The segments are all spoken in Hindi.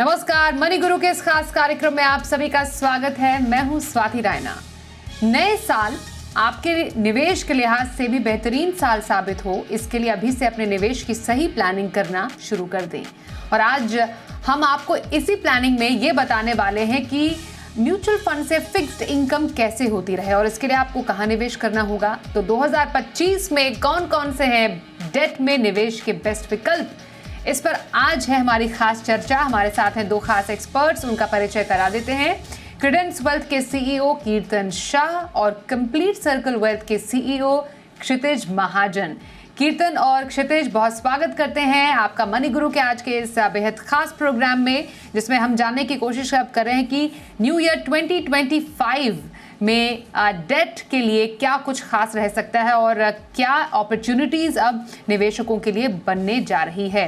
नमस्कार, मनी गुरु के इस खास कार्यक्रम में आप सभी का स्वागत है। मैं हूं स्वाति रायना। नए साल आपके निवेश के लिहाज से भी बेहतरीन साल साबित हो, इसके लिए अभी से अपने निवेश की सही प्लानिंग करना शुरू कर दें। और आज हम आपको इसी प्लानिंग में ये बताने वाले हैं कि म्यूचुअल फंड से फिक्स्ड इनकम कैसे होती रहे और इसके लिए आपको कहाँ निवेश करना होगा। तो 2025 में कौन कौन से हैं डेट में निवेश के बेस्ट विकल्प, इस पर आज है हमारी खास चर्चा। हमारे साथ हैं दो खास एक्सपर्ट्स, उनका परिचय करा देते हैं। क्रेडेंस वेल्थ के सीईओ कीर्तन शाह और कंप्लीट सर्कल वेल्थ के सीईओ क्षितिज महाजन। कीर्तन और क्षितिज, बहुत स्वागत करते हैं आपका मनी गुरु के आज के इस बेहद खास प्रोग्राम में, जिसमें हम जानने की कोशिश अब कर रहे हैं कि न्यू ईयर 2025 में डेट के लिए क्या कुछ खास रह सकता है और क्या अपॉर्चुनिटीज अब निवेशकों के लिए बनने जा रही है।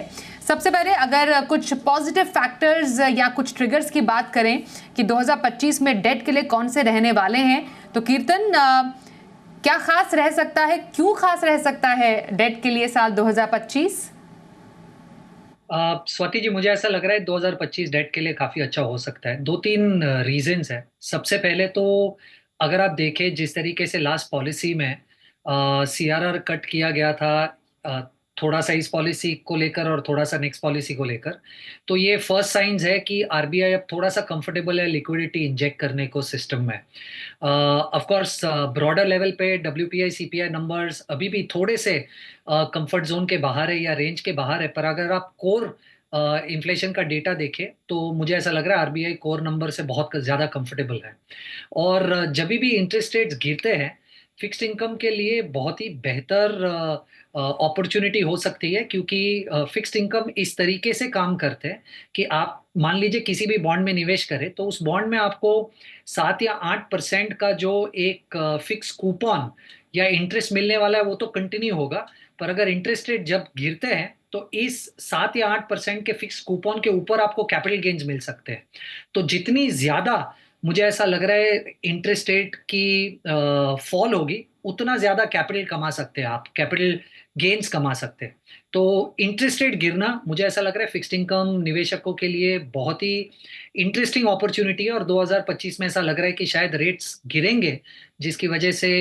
सबसे पहले अगर कुछ पॉजिटिव फैक्टर्स या कुछ ट्रिगर्स की बात करें कि 2025 में डेट के लिए कौन से रहने वाले हैं, तो कीर्तन क्या खास रह सकता है, क्यों खास रह सकता है डेट के लिए साल 2025? स्वाति जी, मुझे ऐसा लग रहा है 2025 डेट के लिए काफ़ी अच्छा हो सकता है। 2-3 रीज़न्स हैं। सबसे पहले तो अगर आप देखें जिस तरीके से लास्ट पॉलिसी में सीआरआर कट किया गया था, अ, थोड़ा-सा इस पॉलिसी को लेकर और थोड़ा-सा नेक्स्ट पॉलिसी को लेकर, तो ये फर्स्ट साइन्स है कि आरबीआई अब थोड़ा-सा कंफर्टेबल है लिक्विडिटी इंजेक्ट करने को सिस्टम में। ऑफ कोर्स ब्रॉडर लेवल पे डब्ल्यूपीआई, सीपीआई नंबर्स अभी भी थोड़े से कंफर्ट ज़ोन के बाहर है या रेंज के बाहर है, पर अगर आप कोर इन्फ्लेशन का डेटा देखें, तो मुझे ऐसा लग रहा है आरबीआई कोर नंबर से बहुत ज़्यादा कंफर्टेबल है। और जभी भी इंटरेस्ट रेट्स गिरते हैं, फिक्स्ड इनकम के लिए बहुत ही बेहतर अपॉर्च्युनिटी हो सकती है, क्योंकि फिक्स्ड इनकम इस तरीके से काम करते हैं कि आप मान लीजिए किसी भी बॉन्ड में निवेश करें, तो उस बॉन्ड में आपको 7 या 8% का जो एक फिक्स कूपन या इंटरेस्ट मिलने वाला है, वो तो कंटिन्यू होगा। पर अगर इंटरेस्ट रेट जब गिरते हैं, तो इस 7 या 8% के फिक्स कूपन के ऊपर आपको कैपिटल गेन्स मिल सकते हैं। तो जितनी ज़्यादा मुझे ऐसा लग रहा है इंटरेस्ट रेट की फॉल होगी, उतना ज़्यादा कैपिटल कमा सकते हैं आप, कैपिटल गेन्स कमा सकते हैं। तो इंटरेस्ट रेट गिरना मुझे ऐसा लग रहा है फिक्स्ड इनकम निवेशकों के लिए बहुत ही इंटरेस्टिंग अपॉर्च्युनिटी है, और 2025 में ऐसा लग रहा है कि शायद रेट्स गिरेंगे, जिसकी वजह से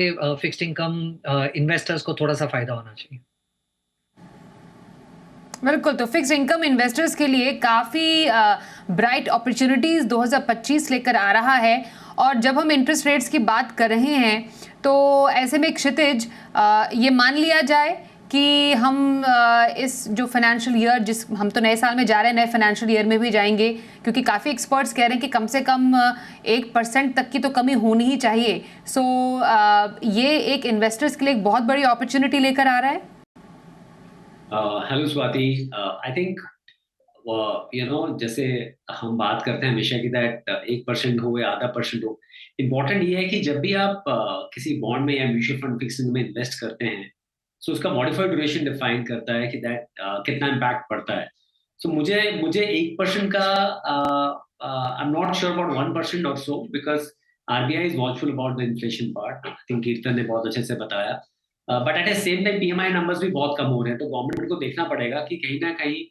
फिक्स्ड इनकम इन्वेस्टर्स को थोड़ा-सा फ़ायदा होना चाहिए। बिल्कुल, तो फिक्स्ड इनकम इन्वेस्टर्स के लिए काफ़ी ब्राइट अपॉर्चुनिटीज़ 2025 लेकर आ रहा है। और जब हम इंटरेस्ट रेट्स की बात कर रहे हैं, तो ऐसे में क्षितिज, ये मान लिया जाए कि हम इस जो फाइनेंशियल ईयर, जिस हम तो नए साल में जा रहे हैं, नए फाइनेंशियल ईयर में भी जाएंगे, क्योंकि काफ़ी एक्सपर्ट्स कह रहे हैं कि कम से कम 1% तक की तो कमी होनी ही चाहिए। सो ये एक इन्वेस्टर्स के लिए एक बहुत बड़ी अपॉर्चुनिटी लेकर आ रहा है। हेलो स्वाति। आई थिंक जैसे हम बात करते हैं हमेशा की दैट 1% हो या आधा परसेंट हो, इम्पोर्टेंट ये है कि जब भी आप किसी बॉन्ड में या म्यूचुअल फंड फिक्सिंग में इन्वेस्ट करते हैं, सो उसका मॉडिफाइड ड्यूरेशन डिफाइन करता है कि दैट कितना इम्पैक्ट पड़ता है। सो मुझे मुझे 1% का I am not sure about 1% और so, because RBI is watchful about the inflation part. I think Kirtan ने बहुत अच्छे से बताया। But at the same time PMI numbers भी बहुत कम हो रहे हैं, तो गवर्नमेंट को देखना पड़ेगा कि कहीं ना कहीं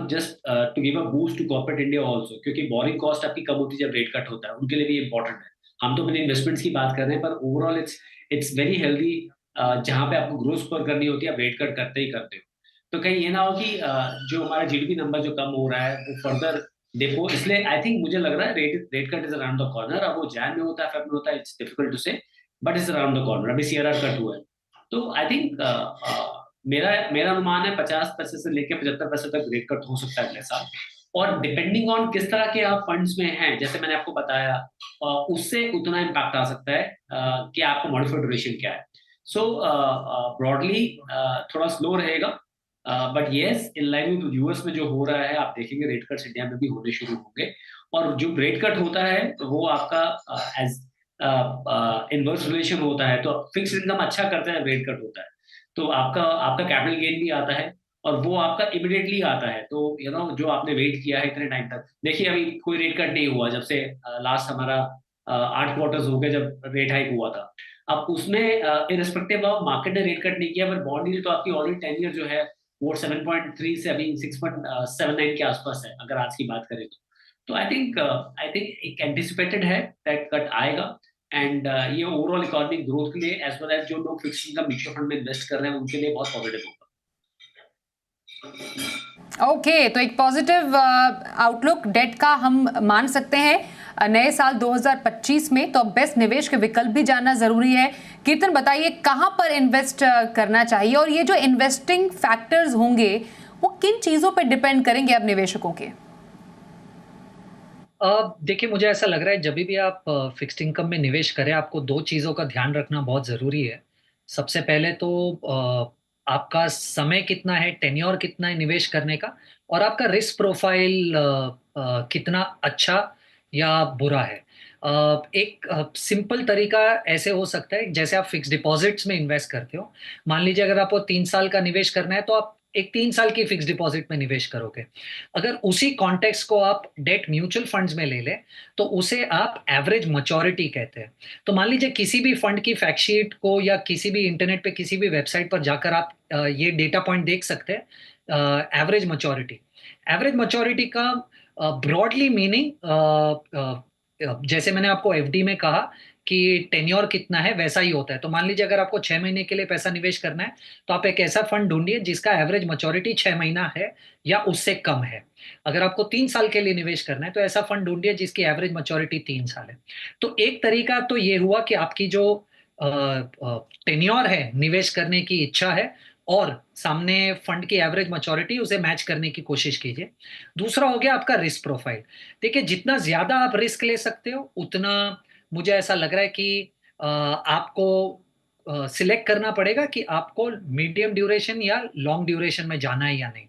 just to give a boost to corporate India also, क्योंकि बोरिंग कॉस्ट आपकी कम होती है जब रेट कट होता है, उनके लिए भी इंपॉर्टेंट है। हम तो अपने इन्वेस्टमेंट्स की बात कर रहे हैं, पर ओवरऑल इट्स वेरी हेल्दी। जहां पे आपको ग्रोथ स्कोर करनी होती है, आप रेट कट करते ही करते हो। तो कहीं ये ना हो कि जो हमारा जीडीपी नंबर जो कम हो रहा है वो फर्दर देखो, इसलिए आई थिंक मुझे लग रहा है rate rate cut is around the corner. अब वो जैन में होता है, फेब में होता है, इट्स डिफिकल्ट टू से, but is around the corner. अभी सीआरआर कट हुआ है, तो आई थिंक मेरा मेरा अनुमान है 50 पैसे से लेकर 75 पैसे तक रेट कट हो सकता है अगले साल। और डिपेंडिंग ऑन किस तरह के आप फंड्स में हैं, जैसे मैंने आपको बताया, उससे उतना इम्पैक्ट आ सकता है कि आपका मॉडिफाइड ड्यूरेशन क्या है। सो ब्रॉडली थोड़ा स्लो रहेगा, but yes, in line with US में जो हो रहा है, आप देखेंगे रेट कट्स इंडिया में भी होने शुरू होंगे। और जो रेट कट होता है तो वो आपका एज इनवर्स रिलेशन होता है, तो फिक्स इनकम अच्छा करता है, रेट कट होता है तो आपका आपका कैपिटल गेन भी आता है, और वो आपका इमिडिएटली आता है। तो जो आपने वेट किया है इतने टाइम तक, देखिए अभी कोई रेट कट नहीं हुआ जब से लास्ट हमारा 8 क्वार्टर्स हो गए जब रेट हाइक हुआ था। अब उसमें इरिस्पेक्टिव ऑफ मार्केट ने रेट कट नहीं किया, पर बॉन्ड यील्ड तो आपकी ऑलरेडी 10 ईयर जो है वो 7.3 से अभी 6.79 के आसपास है अगर आज की बात करें तो आई थिंक एक एंटिसिपेटेड है दैट कट आएगा एंड ये ओवरऑल इकोनॉमिक ग्रोथ के लिए एज वेल एज जो लोग फिक्स्ड इनकम म्यूचुअल फंड में इन्वेस्ट कर रहे हैं उनके लिए बहुत पॉजिटिव होगा। ओके, तो एक पॉजिटिव आउटलुक डेट का हम मान सकते हैं नए साल 2025 में। तो अब बेस्ट निवेश के विकल्प भी जानना जरूरी है। कीर्तन, बताइए कहां पर इन्वेस्ट करना चाहिए और ये जो इन्वेस्टिंग फैक्टर्स होंगे वो किन चीजों पर डिपेंड करेंगे अब निवेशकों के? देखिए, मुझे ऐसा लग रहा है जब भी आप फिक्स्ड इनकम में निवेश करें, आपको दो चीज़ों का ध्यान रखना बहुत ज़रूरी है। सबसे पहले तो आपका समय कितना है, टेन्योर कितना है निवेश करने का, और आपका रिस्क प्रोफाइल कितना अच्छा या बुरा है। एक सिंपल तरीका ऐसे हो सकता है, जैसे आप फिक्स डिपॉजिट्स में इन्वेस्ट करते हो। मान लीजिए अगर आपको 3 साल का निवेश करना है तो आप एक 3 साल की फिक्स डिपॉजिट में निवेश करोगे। अगर उसी कॉन्टेक्स्ट को आप डेट म्यूचुअल फंड्स में ले लें तो उसे आप एवरेज मैच्योरिटी कहते हैं। तो मान लीजिए किसी भी फंड की फैक्ट शीट को या किसी भी इंटरनेट पे किसी भी वेबसाइट पर जाकर आप ये डेटा पॉइंट देख सकते हैं, एवरेज मैच्योरिटी। एवरेज मैच्योरिटी का ब्रॉडली मीनिंग, जैसे मैंने आपको एफडी में कहा कि टेन्योर कितना है, वैसा ही होता है। तो मान लीजिए अगर आपको 6 महीने के लिए पैसा निवेश करना है तो आप एक ऐसा फंड ढूंढिए जिसका एवरेज मैच्योरिटी 6 महीना है या उससे कम है। अगर आपको 3 साल के लिए निवेश करना है तो ऐसा फंड ढूंढिए जिसकी एवरेज मैच्योरिटी 3 साल है। तो एक तरीका तो ये हुआ कि आपकी जो टेन्योर है, निवेश करने की इच्छा है, और सामने फंड की एवरेज मैच्योरिटी, उसे मैच करने की कोशिश कीजिए। दूसरा हो गया आपका रिस्क प्रोफाइल। देखिए, जितना ज्यादा आप रिस्क ले सकते हो उतना मुझे ऐसा लग रहा है कि आपको सिलेक्ट करना पड़ेगा कि आपको मीडियम ड्यूरेशन या लॉन्ग ड्यूरेशन में जाना है या नहीं।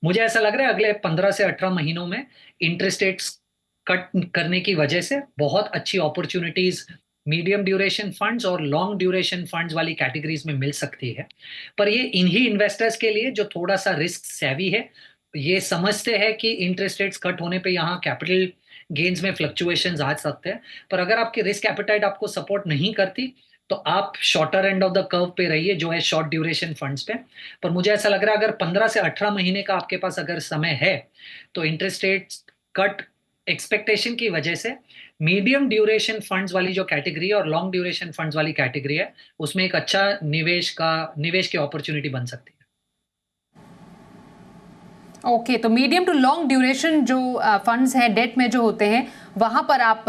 मुझे ऐसा लग रहा है अगले 15 से 18 महीनों में इंटरेस्ट रेट्स कट करने की वजह से बहुत अच्छी अपॉर्चुनिटीज मीडियम ड्यूरेशन फंड्स और लॉन्ग ड्यूरेशन फंड्स वाली कैटेगरीज में मिल सकती है। पर ये इन्हीं इन्वेस्टर्स के लिए जो थोड़ा सा रिस्क सेवी है, ये समझते हैं कि इंटरेस्ट रेट्स कट होने पे यहाँ कैपिटल गेन्स में फ्लक्चुएशंस आ सकते हैं। पर अगर आपकी रिस्क एपेटाइट आपको सपोर्ट नहीं करती तो आप shorter end of the curve पे रहिए, जो है शॉर्ट ड्यूरेशन फंड्स पे। पर मुझे ऐसा लग रहा है अगर 15 से 18 महीने का आपके पास अगर समय है तो इंटरेस्ट रेट्स कट एक्सपेक्टेशन की वजह से मीडियम ड्यूरेशन फंड्स वाली जो कैटेगरी है और लॉन्ग ड्यूरेशन फंड्स वाली कैटेगरी है, उसमें एक अच्छा निवेश की अपॉर्चुनिटी बन सकती है। ओके, तो मीडियम टू लॉन्ग ड्यूरेशन जो फंड्स हैं डेट में जो होते हैं वहां पर आप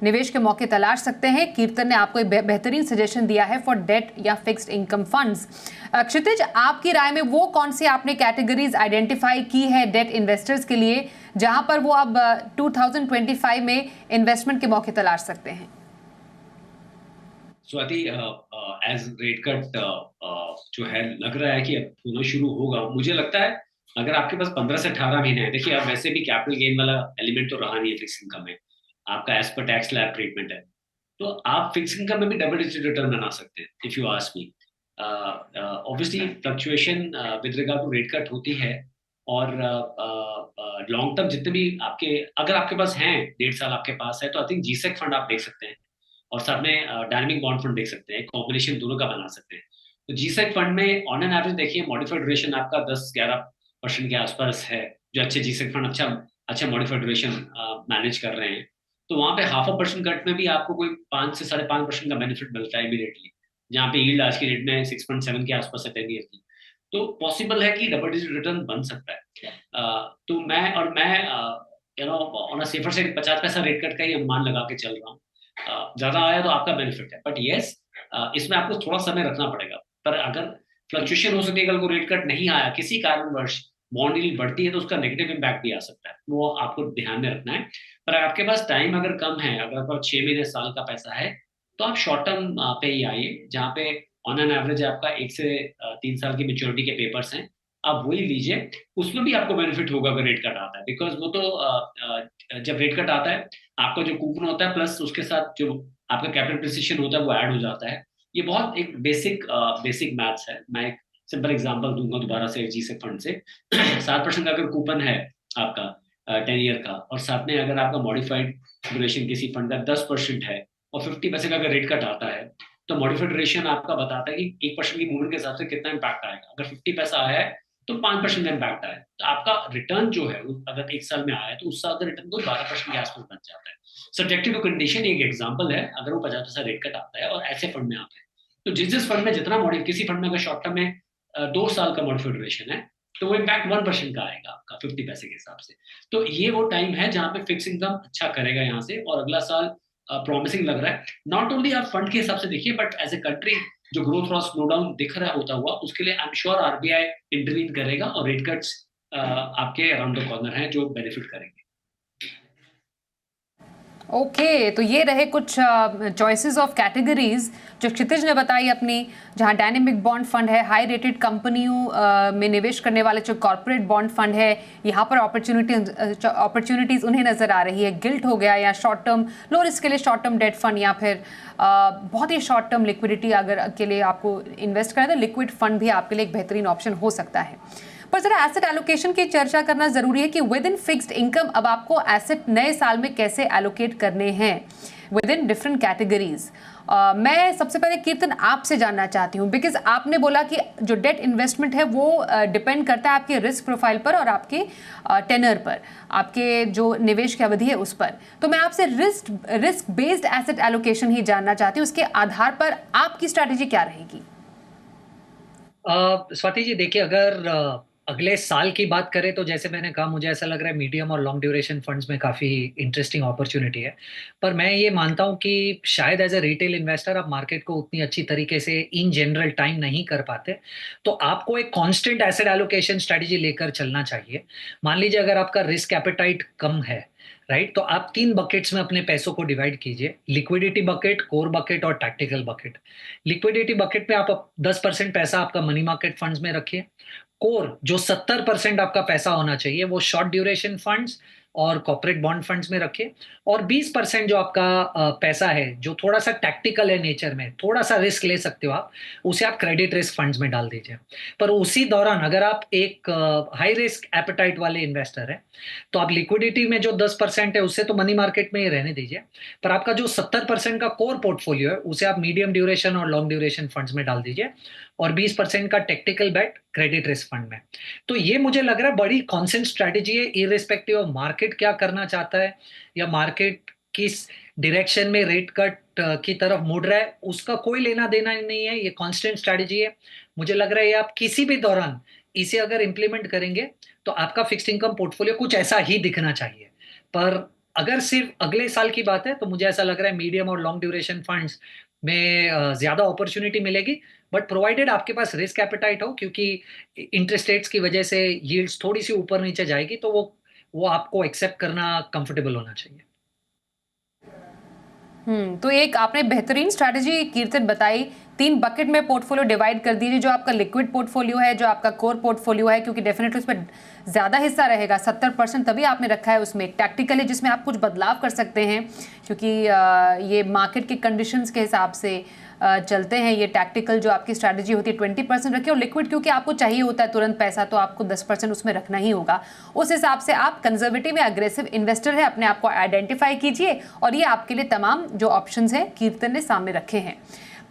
निवेश के मौके तलाश सकते हैं। कीर्तन ने आपको एक बेहतरीन सजेशन दिया है फॉर डेट या फिक्स्ड इनकम फंड्स। क्षितिज, आपकी राय में वो कौन सी आपने कैटेगरीज आइडेंटिफाई की है डेट इन्वेस्टर्स के लिए जहां पर वो अब 2025 में इन्वेस्टमेंट के मौके तलाश सकते हैं? स्वाति, एज रेट कट जो है लग रहा है कि अब होना शुरू होगा, मुझे लगता है अगर आपके पास 15 से 18 महीने हैं, देखिए अब वैसे भी कैपिटल गेन वाला एलिमेंट तो रहा नहीं है फिक्स इनकम में, आपका as per tax lab treatment है, तो आप फिक्स इनकम में भी डबल डिजिट रिटर्न बना सकते हैं if you ask me. Obviously fluctuation with regard to rate cut होती है, और लॉन्ग टर्म जितने भी आपके, अगर आपके पास हैं 1.5 साल आपके पास है, तो आई थिंक जीसेक फंड आप देख सकते हैं और साथ में डायनेमिक बॉन्ड फंड देख सकते हैं, कॉम्बिनेशन दोनों का बना सकते हैं। तो जीसेक फंड में ऑन एन एवरेज देखिए मॉडिफाइड ड्यूरेशन आपका 10-11% के आसपास है, जो अच्छे जीसेक फंड अच्छा मॉडिफाइड ड्यूरेशन मैनेज कर रहे हैं। तो वहां पे 0.5% कट में भी आपको कोई 5 से 5.5% का बेनिफिट मिलता है इमीडिएटली, जहाँ पे यील्ड आज की डेट में 6.7 के आसपास है 10 ईयर की। तो पॉसिबल है कि डबल डिजिट रिटर्न बन सकता है। तो मैं you know on a safer side 50 पैसा रेट कट का ही अनुमान लगा के चल रहा हूँ। ज्यादा आया तो आपका बेनिफिट है, बट यस इसमें आपको थोड़ा समय रखना पड़ेगा। पर अगर फ्लक्चुएशन हो सकती है, कल को रेट कट नहीं आया किसी कारणवश, बॉन्ड यील्ड बढ़ती है तो उसका नेगेटिव इम्पैक्ट भी आ सकता है, वो आपको ध्यान में रखना है। पर आपके पास टाइम अगर कम है, अगर आपके पास 6 महीने साल का पैसा है, तो आप शॉर्ट टर्म पे ही आइए, जहाँ पे ऑन एन एवरेज आपका 1 से 3 साल की मेच्योरिटी के पेपर्स हैं, आप वही लीजिए। उसमें भी आपको बेनिफिट होगा अगर रेट कट आता है, बिकॉज वो तो जब रेट कट आता है आपका जो कूपन होता है प्लस उसके साथ जो आपका कैपिटल डिप्रिसिएशन होता है वो ऐड हो जाता है। ये बहुत एक बेसिक मैथ्स है। मैं एक सिंपल एग्जांपल दूंगा दोबारा से जीसेक फंड से। 7% का अगर कूपन है आपका 10 ईयर का, और साथ में अगर आपका मॉडिफाइड ड्यूरेशन किसी फंड का 10% है और 50 पैसे का अगर रेट कट आता है, तो मॉडिफाइड ड्यूरेशन आपका बताता है कि 1% की मूवमेंट के हिसाब से कितना इम्पैक्ट आएगा। अगर 50 पैसा आया है तो 5% का इम्पैक्ट आया, तो आपका रिटर्न जो है अगर 1 साल में आया तो उस साल का रिटर्न को 12% के आसपास बन जाता है। सब्जेक्टिव टू कंडीशन एक एग्जाम्पल है, अगर वो 50% रेट कट आता है और ऐसे फंड में आता है, तो जिस फंड में जितना मॉडिफाइड, किसी फंड में अगर शॉर्ट टर्म में 2 साल का मॉडिफाइड ड्यूरेशन है, तो वो इम्पैक्ट 1% का आएगा आपका 50 पैसे के हिसाब से। तो ये वो टाइम है जहां पे फिक्स इनकम अच्छा करेगा यहाँ से, और अगला साल प्रॉमिसिंग लग रहा है। नॉट ओनली आप फंड के हिसाब से देखिए, बट एज ए कंट्री जो ग्रोथ और स्लो डाउन दिख रहा होता हुआ, उसके लिए I am sure RBI intervene करेगा और रेट कट्स आपके अराउंड द कॉर्नर हैं जो बेनिफिट करेंगे। ओके तो ये रहे कुछ चॉइसेस ऑफ कैटेगरीज जो क्षितिज ने बताई अपनी, जहां डायनेमिक बॉन्ड फंड है, हाई रेटेड कंपनियों में निवेश करने वाले जो कॉर्पोरेट बॉन्ड फंड है, यहाँ पर अपॉर्चुनिटीज उन्हें नजर आ रही है। गिल्ट हो गया या शॉर्ट टर्म लो रिस्क के लिए शॉर्ट टर्म डेट फंड, या फिर बहुत ही शॉर्ट टर्म लिक्विडिटी अगर के लिए आपको इन्वेस्ट करें तो लिक्विड फंड भी आपके लिए एक बेहतरीन ऑप्शन हो सकता है। पर जरा एसेट एलोकेशन की चर्चा करना जरूरी है कि विद इन फिक्स्ड इनकम अब आपको एसेट नए साल में कैसे एलोकेट करने हैं विद इन डिफरेंट कैटेगरीज। मैं सबसे पहले कीर्तन आपसे जानना चाहती हूँ, बिकॉज आपने बोला कि जो डेट इन्वेस्टमेंट है वो डिपेंड करता है आपके रिस्क प्रोफाइल पर और आपके टेनर पर, आपके जो निवेश की अवधि है उस पर। तो मैं आपसे रिस्क बेस्ड एसेट एलोकेशन ही जानना चाहती हूँ, उसके आधार पर आपकी स्ट्रैटेजी क्या रहेगी? स्वाति जी देखिए, अगर अगले साल की बात करें तो जैसे मैंने कहा, मुझे ऐसा लग रहा है मीडियम और लॉन्ग ड्यूरेशन फंड्स में काफ़ी इंटरेस्टिंग अपॉर्चुनिटी है। पर मैं ये मानता हूँ कि शायद एज ए रिटेल इन्वेस्टर आप मार्केट को उतनी अच्छी तरीके से इन जनरल टाइम नहीं कर पाते, तो आपको एक कांस्टेंट एसेट एलोकेशन स्ट्रेटजी लेकर चलना चाहिए। मान लीजिए अगर आपका रिस्क एपेटाइट कम है, राइट, तो आप 3 बकेट्स में अपने पैसों को डिवाइड कीजिए, लिक्विडिटी बकेट, कोर बकेट और टैक्टिकल बकेट। लिक्विडिटी बकेट में आप 10% पैसा आपका मनी मार्केट फंड्स में रखिए। कोर जो 70% आपका पैसा होना चाहिए वो शॉर्ट ड्यूरेशन फंड्स और कॉर्पोरेट बॉन्ड फंड्स में रखिए, और 20% जो आपका पैसा है जो थोड़ा सा टैक्टिकल है नेचर में, थोड़ा सा रिस्क ले सकते हो आप, उसे आप क्रेडिट रिस्क फंड्स में डाल दीजिए। पर उसी दौरान अगर आप एक हाई रिस्क एपेटाइट वाले इन्वेस्टर हैं तो आप लिक्विडिटी में जो 10% है उससे तो मनी मार्केट में ही रहने दीजिए, पर आपका जो 70% का कोर पोर्टफोलियो है उसे आप मीडियम ड्यूरेशन और लॉन्ग ड्यूरेशन फंड्स में डाल दीजिए, और 20% का टेक्निकल बेट क्रेडिट रिस्क फंड में। तो ये मुझे लग रहा है बड़ी कॉन्सेंट स्ट्रैटेजी है, इररिस्पेक्टिव ऑफ मार्केट क्या करना चाहता है या मार्केट किस डायरेक्शन में रेट कट की तरफ मुड़ रहा है, उसका कोई लेना देना नहीं है। ये कांस्टेंट स्ट्रैटेजी है। मुझे लग रहा है ये आप किसी भी दौरान इसे अगर इंप्लीमेंट करेंगे तो आपका फिक्स्ड इनकम पोर्टफोलियो कुछ ऐसा ही दिखना चाहिए। पर अगर सिर्फ अगले साल की बात है तो मुझे ऐसा लग रहा है मीडियम और लॉन्ग ड्यूरेशन फंड्स में ज्यादा अपॉर्चुनिटी मिलेगी, बट प्रोवाइडेड आपके पास रिस्क एपेटाइट हो, क्योंकि इंटरेस्ट रेट्स की वजह से यील्ड्स थोड़ी सी ऊपर नीचे जाएगी, तो वो आपको एक्सेप्ट करना कंफर्टेबल होना चाहिए। तो एक आपने बेहतरीन स्ट्रैटेजी कीर्तन बताई। 3 बकेट में पोर्टफोलियो डिवाइड कर दीजिए, जो आपका लिक्विड पोर्टफोलियो है, जो आपका कोर पोर्टफोलियो है, क्योंकि डेफिनेटली उसमें ज़्यादा हिस्सा रहेगा, 70% तभी आपने रखा है उसमें। टैक्टिकली जिसमें आप कुछ बदलाव कर सकते हैं, क्योंकि ये मार्केट के कंडीशंस के हिसाब से चलते हैं। ये टैक्टिकल जो आपकी स्ट्रैटेजी होती है 20% रखिए, और लिक्विड क्योंकि आपको चाहिए होता है तुरंत पैसा, तो आपको 10% उसमें रखना ही होगा। उस हिसाब से आप कंजर्वेटिव या अग्रेसिव इन्वेस्टर है, अपने आप को आइडेंटिफाई कीजिए, और ये आपके लिए तमाम जो ऑप्शंस हैं कीर्तन ने सामने रखे हैं।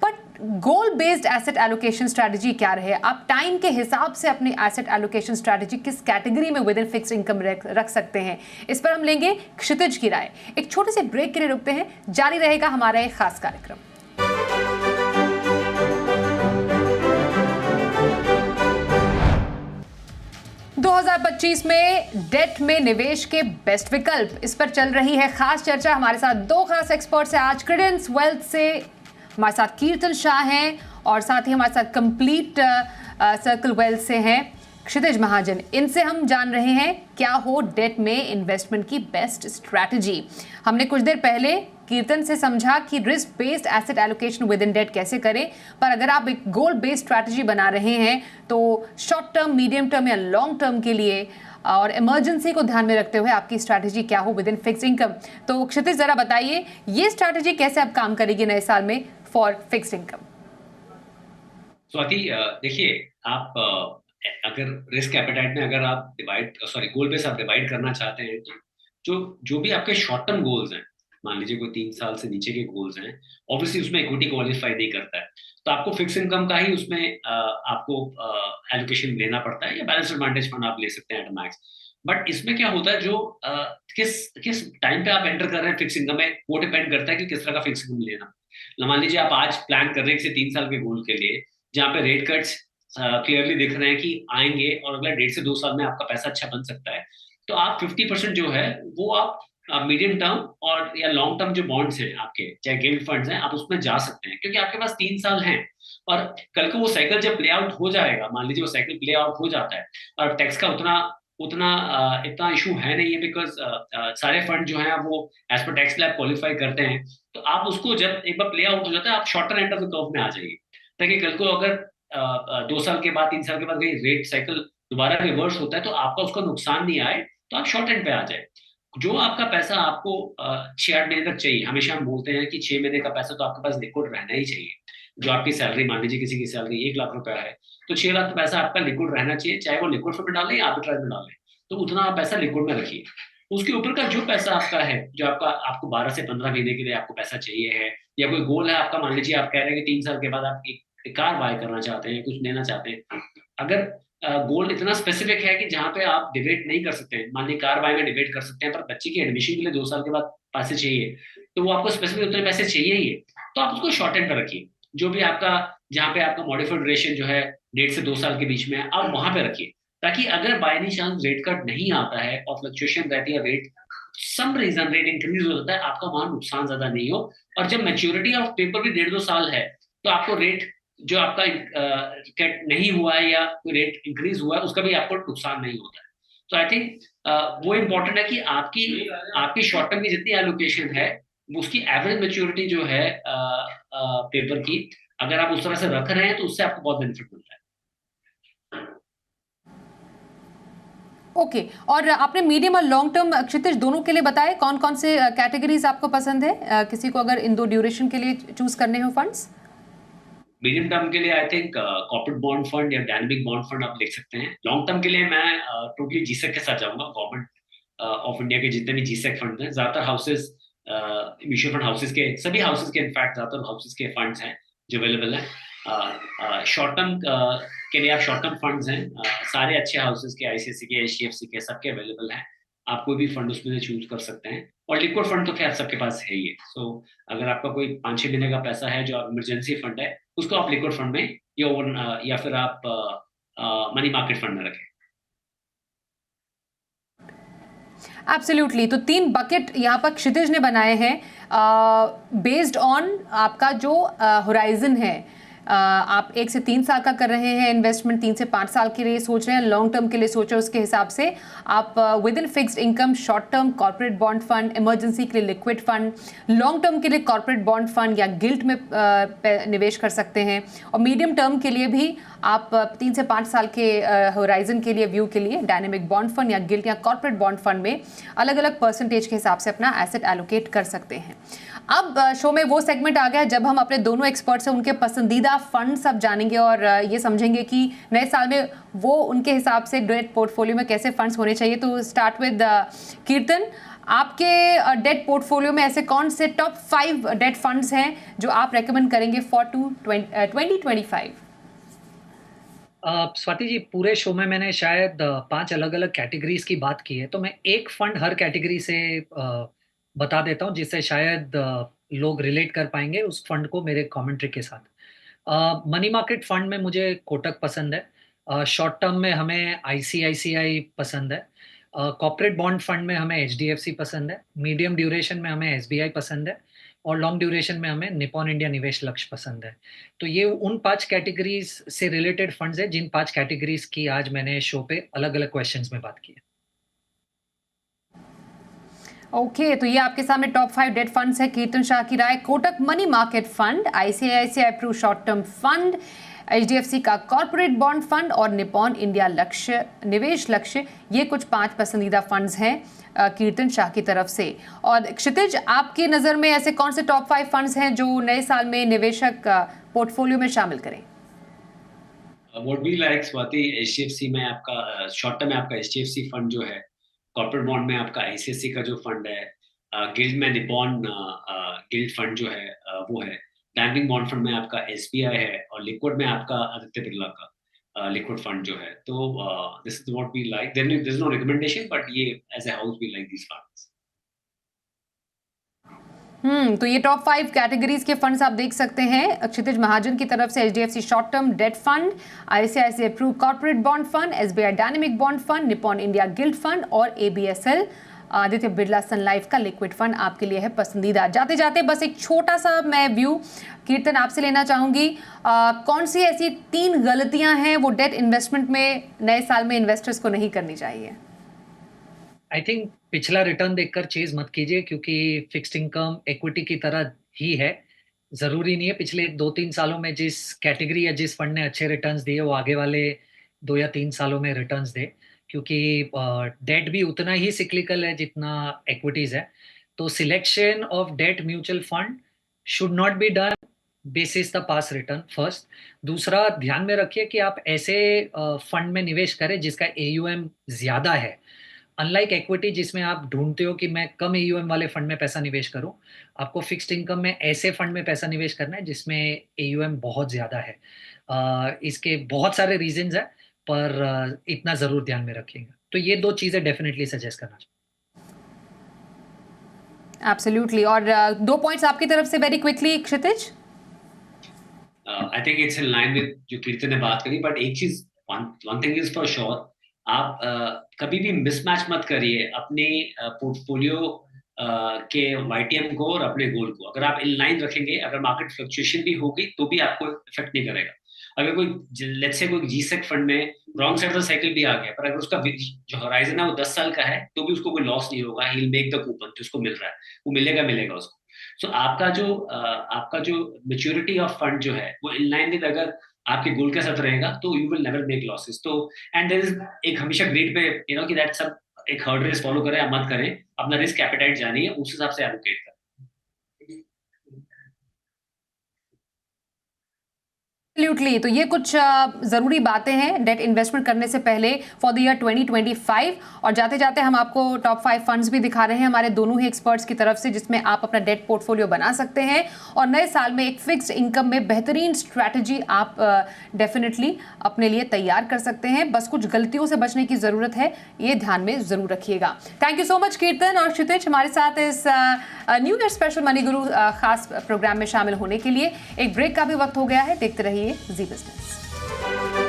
But goal based asset allocation strategy क्या रहे? आप टाइम के हिसाब से अपनी एसेट एलोकेशन स्ट्रैटेजी किस कैटेगरी में विद इन फिक्स्ड इनकम रख सकते हैं, इस पर हम लेंगे क्षितिज की राय। एक छोटे से ब्रेक के लिए रुकते हैं, जारी रहेगा हमारा एक खास कार्यक्रम। दो 2025 में डेट में निवेश के बेस्ट विकल्प, इस पर चल रही है खास चर्चा। हमारे साथ 2 खास एक्सपर्ट्स हैं आज। क्रेडेंस वेल्थ से हमारे साथ कीर्तन शाह हैं, और साथ ही हमारे साथ कंप्लीट सर्कल वेल्थ से हैं क्षितिज महाजन। इनसे हम जान रहे हैं क्या हो डेट में इन्वेस्टमेंट की बेस्ट स्ट्रैटेजी। हमने कुछ देर पहले कीर्तन से समझा कि risk based asset allocation within debt कैसे करें, पर अगर आप एक गोल बेस्ड स्ट्रैटेजी बना रहे हैं तो शॉर्ट टर्म, मीडियम टर्म या लॉन्ग टर्म के लिए और इमरजेंसी को ध्यान में रखते हुए आपकी स्ट्रैटेजी क्या हो विद इन फिक्स्ड इनकम। तो क्षितिज जरा बताइए ये स्ट्रैटेजी कैसे अब काम करेगी नए साल में फॉर फिक्स्ड इनकम? स्वाति, देखिए, आप अगर रिस्क एपेटाइट में अगर आप गोल बेस आप डिवाइड करना चाहते हैं, तो जो जो भी आपके शॉर्ट टर्म गोल्स हैं मान लीजिए कोई 3 साल से नीचे के गोल्स हैं, ऑब्वियसली उसमें इक्विटी क्वालिफाई नहीं करता है, तो आपको फिक्स इनकम का ही उसमें आपको एलोकेशन लेना पड़ता है, या बैलेंस एडवांटेज फंड आप ले सकते हैं एट मैक्स। बट इसमें क्या होता है, जो किस किस टाइम पे आप एंटर कर रहे हैं फिक्स इनकम में, वो डिपेंड करता है कि किस तरह का फिक्स इनकम लेना। मान लीजिए आप आज प्लान कर रहे हैं किसी 3 साल के गोल के लिए, जहाँ पे रेट कट्स क्लियरली दिख रहे हैं कि आएंगे और अगला 1.5 से 2 साल में आपका पैसा अच्छा बन सकता है, तो आप 50% जो है वो आप मीडियम टर्म और या लॉन्ग टर्म जो बॉन्ड्स हैं आपके, चाहे गिल्ड फंड्स हैं, आप उसमें जा सकते हैं, क्योंकि आपके पास 3 साल हैं। और कल को वो साइकिल जब प्ले आउट हो जाएगा, मान लीजिए वो साइकिल प्ले आउट हो जाता है और टैक्स का उतना उतना इतना इशू है नहीं है, बिकॉज सारे फंड जो हैं वो as per tax slab qualify करते हैं, तो आप उसको जब एक बार प्ले आउट हो जाता है, आप shorter end of the curve में आ जाइए, ताकि कल को अगर 2 साल के बाद 3 साल के बाद कहीं रेट साइकिल दोबारा रिवर्स होता है तो आपका उसका नुकसान नहीं आए, तो आप शॉर्ट एंड पे आ जाए। जो आपका पैसा आपको 6-8 महीने तक चाहिए, हमेशा हम बोलते हैं कि 6 महीने का पैसा तो आपके पास लिक्विड रहना ही चाहिए। जो आपकी सैलरी, मान लीजिए किसी की सैलरी 1 लाख रुपया है, तो 6 लाख पैसा आपका लिक्विड रहना चाहिए, चाहे वो लिक्विड फंड में डालें या आर्बिट्राज में डालें, तो उतना आप पैसा लिक्विड में रखिए। उसके ऊपर का जो पैसा आपका है, जो आपको 12 से 15 महीने के लिए आपको पैसा चाहिए है, या कोई गोल है आपका, मान लीजिए आप कह रहे हैं कि 3 साल के बाद आप एक कार बाय करना चाहते हैं, कुछ लेना चाहते हैं, अगर गोल इतना स्पेसिफिक है कि जहाँ पे आप डिबेट नहीं कर सकते हैं, मान लीजिए कार बाय में डिबेट कर सकते हैं, पर बच्चे की एडमिशन के लिए 2 साल के बाद पैसे चाहिए, तो वो आपको स्पेसिफिक उतने पैसे चाहिए ही है, तो आप उसको शॉर्ट एंड पर रखिए। जो भी आपका, जहाँ पे आपका मॉडिफाइड ड्यूरेशन जो है 1.5 से 2 साल के बीच में है, आप वहां पे रखिए, ताकि अगर by any chance rate cut नहीं आता है और फ्लक्चुएशन रहती है, rate some reason rate increase हो जाता है, आपका वहां नुकसान ज्यादा नहीं हो। और जब मैच्योरिटी ऑफ पेपर भी 1.5-2 साल है, तो आपको रेट जो आपका कट नहीं हुआ है या कोई रेट इंक्रीज हुआ है, उसका भी आपको नुकसान नहीं होता है। तो आई थिंक वो इम्पोर्टेंट है कि आपकी आपकी शॉर्ट टर्म की जितनी एलोकेशन है, उसकी एवरेज मैच्योरिटी जो है पेपर की, अगर आप उस तरह से रख रहे हैं, तो उससे आपको बहुत बेनिफिट मिलता है। ओके और आपने मीडियम और लॉन्ग टर्म क्षितिज दोनों के लिए बताए कौन कौन से कैटेगरीज आपको पसंद है, किसी को अगर इन दो ड्यूरेशन के लिए चूज करने हो फंड्स? मीडियम टर्म के लिए I think corporate bond fund या डायनेमिक बॉन्ड फंड आप देख सकते हैं। लॉन्ग टर्म के लिए मैं टोटली जीसेक के साथ जाऊंगा। गवर्नमेंट ऑफ इंडिया के जितने भी जीसेक फंड हैं, ज्यादातर हाउसेस, म्यूचुअल फंड हाउसेस के, सभी हाउसेस के इनफैक्ट ज्यादातर हाउसेस के फंड्स हैं जो अवेलेबल हैं। शॉर्ट टर्म के लिए आप शॉर्ट टर्म फंड्स हैं, सारे अच्छे हाउसेस के, आईसीआईसी के, एचडीएफसी के, सबके अवेलेबल हैं। आप कोई भी फंड उसमें से चूज कर सकते हैं। और लिक्विड फंड तो खैर सबके पास है ही है। सो अगर आपका कोई 5-6 महीने का पैसा है जो इमरजेंसी फंड है, उसको आप लिक्विड फंड में या फिर आप मनी मार्केट फंड में रखें। एब्सोल्युटली। तो 3 बकेट यहाँ पर क्षितिज ने बनाए हैं बेस्ड ऑन आपका जो होराइजन है। आप 1 से 3 साल का कर रहे हैं इन्वेस्टमेंट, 3 से 5 साल के लिए सोच रहे हैं, लॉन्ग टर्म के लिए सोच रहे हैं, उसके हिसाब से आप with in fixed income short term corporate bond fund, emergency के लिए लिक्विड फंड, लॉन्ग टर्म के लिए कॉर्पोरेट बॉन्ड फंड या गिल्ट में निवेश कर सकते हैं, और मीडियम टर्म के लिए भी आप 3 से 5 साल के होराइजन के लिए व्यू के लिए डायनेमिक बॉन्ड फंड या गिल्ट या कॉर्पोरेट बॉन्ड फंड में अलग अलग परसेंटेज के हिसाब से अपना एसेट एलोकेट कर सकते हैं। अब शो में वो सेगमेंट आ गया जब हम अपने दोनों एक्सपर्ट से उनके पसंदीदा फंड सब जानेंगे और ये समझेंगे कि नए साल में वो उनके हिसाब से डेट पोर्टफोलियो में कैसे फंड्स होने चाहिए। तो स्टार्ट विद कीर्तन, आपके डेट पोर्टफोलियो में ऐसे कौन से टॉप 5 डेट फंड्स हैं जो आप रेकमेंड करेंगे फॉर 2025? स्वाति जी, पूरे शो में मैंने शायद 5 अलग अलग कैटेगरीज की बात की है, तो मैं एक फंड हर कैटेगरी से बता देता हूँ, जिससे शायद लोग रिलेट कर पाएंगे उस फंड को मेरे कमेंट्री के साथ। मनी मार्केट फंड में मुझे कोटक पसंद है, शॉर्ट टर्म में हमें आईसीआईसीआई पसंद है, कॉर्पोरेट बॉन्ड फंड में हमें एचडीएफसी पसंद है, मीडियम ड्यूरेशन में हमें एसबीआई पसंद है, और लॉन्ग ड्यूरेशन में हमें निपॉन इंडिया निवेश लक्ष्य पसंद है। तो ये उन 5 कैटेगरीज से रिलेटेड फंड्स है जिन 5 कैटेगरीज की आज मैंने शो पे अलग अलग क्वेश्चंस में बात की है। ओके तो ये आपके सामने टॉप 5 डेट फंड्स है। कीर्तन शाह की राय, Kotak money market fund, ICICI Pru short term fund, HDFC का कॉर्पोरेट बॉन्ड फंड और निपॉन इंडिया लक्ष्य निवेश लक्ष्य, ये कुछ 5 पसंदीदा फंड्स हैं कीर्तन शाह की तरफ से। और क्षितिज, आपकी नज़र में ऐसे कौन से टॉप 5 फंड्स हैं जो नए साल में निवेशक पोर्टफोलियो में शामिल करें? Would be like Swati, HDFC में आपका शॉर्ट टर्म में आपका एचडीएफसी फंड जो है, कॉर्पोरेट बॉन्ड में आपका आईसीआईसी का जो फंड है, गिल्ड में निपॉन गिल्ड फंड जो है वो है। बैंकिंग बॉन्ड फंड में आपका SBI है, और लिक्विड में आपका आदित्य बिरला का लिक्विड फंड जो है। तो this is what we like. There is no recommendation, but ये as a house we like these funds. तो ये टॉप 5 कैटेगरीज के फंड्स आप देख सकते हैं क्षितिज महाजन की तरफ से। HDFC short term debt fund, ICICI approve corporate bond fund, SBI dynamic bond fund, Nippon India guild fund और ABSL आदित्य बिरला सन लाइफ का लिक्विड फंड आपके लिए है पसंदीदा। जाते जाते बस एक छोटा सा मैं व्यू कीर्तन आपसे लेना चाहूंगी, कौन सी ऐसी 3 गलतियां हैं वो डेट इन्वेस्टमेंट में नए साल में इन्वेस्टर्स को नहीं करनी चाहिए? आई थिंक पिछला रिटर्न देखकर चेज मत कीजिए, क्योंकि फिक्स्ड इनकम इक्विटी की तरह ही है। जरूरी नहीं है पिछले 2-3 सालों में जिस कैटेगरी या जिस फंड ने अच्छे रिटर्न्स दिए वो आगे वाले 2 या 3 सालों में रिटर्न्स दे, क्योंकि डेट भी उतना ही सिक्लिकल है जितना इक्विटीज है। तो selection of debt mutual fund should not be done basis the pass written first. दूसरा, ध्यान में रखिए कि आप ऐसे फंड में निवेश करें जिसका AUM ज्यादा है। अनलाइक इक्विटी जिसमें आप ढूंढते हो कि मैं कम AUM वाले फंड में पैसा निवेश करूं, आपको फिक्स्ड इनकम में ऐसे फंड में पैसा निवेश करना है जिसमें AUM बहुत ज्यादा है। इसके बहुत सारे रीजंस है, पर इतना जरूर ध्यान में रखिएगा। तो ये 2 चीजें डेफिनेटली सजेस्ट करना चाहिए। एब्सोल्युटली। और 2 पॉइंट्स आपकी तरफ से very quickly Kshitij. I think it's in line with जो कीर्तन ने बात करी, बट एक चीज, one thing is for sure, आप कभी भी मिसमैच मत करिए अपने पोर्टफोलियो के YTM को और अपने गोल को। अगर आप इन लाइन रखेंगे, अगर मार्केट फ्लक्चुएशन भी होगी तो भी आपको इफेक्ट नहीं करेगा। अगर कोई लेट्स से कोई GSEC फंड में wrong side of the cycle भी आ गया, पर अगर उसका जो होराइजन है वो 10 साल का है, तो भी उसको कोई लॉस नहीं होगा। He will make the coupon, जो उसको मिल रहा है वो मिलेगा उसको। सो आपका जो मैच्योरिटी ऑफ फंड जो है वो इन लाइन विद अगर आपके गोल के साथ रहेगा, तो you will never make losses. तो एंड देयर इज एक हमेशा ग्रेड पे कि दैट सब एक हर्ड रेस फॉलो करें या मत करें, अपना रिस्क एपेटाइट जानिए, उस हिसाब से एलोकेट करें। एब्सोल्युटली। तो ये कुछ ज़रूरी बातें हैं डेट इन्वेस्टमेंट करने से पहले फॉर द ईयर 2025। और जाते जाते हम आपको टॉप 5 फंड्स भी दिखा रहे हैं हमारे दोनों ही एक्सपर्ट्स की तरफ से, जिसमें आप अपना डेट पोर्टफोलियो बना सकते हैं और नए साल में एक फिक्स्ड इनकम में बेहतरीन स्ट्रैटेजी आप डेफिनेटली अपने लिए तैयार कर सकते हैं। बस कुछ गलतियों से बचने की ज़रूरत है, ये ध्यान में ज़रूर रखिएगा। थैंक यू सो मच कीर्तन और क्षितिज हमारे साथ इस न्यू ईयर स्पेशल मनी गुरु खास प्रोग्राम में शामिल होने के लिए। एक ब्रेक का भी वक्त हो गया है, देखते रहिए जी बिजनेस।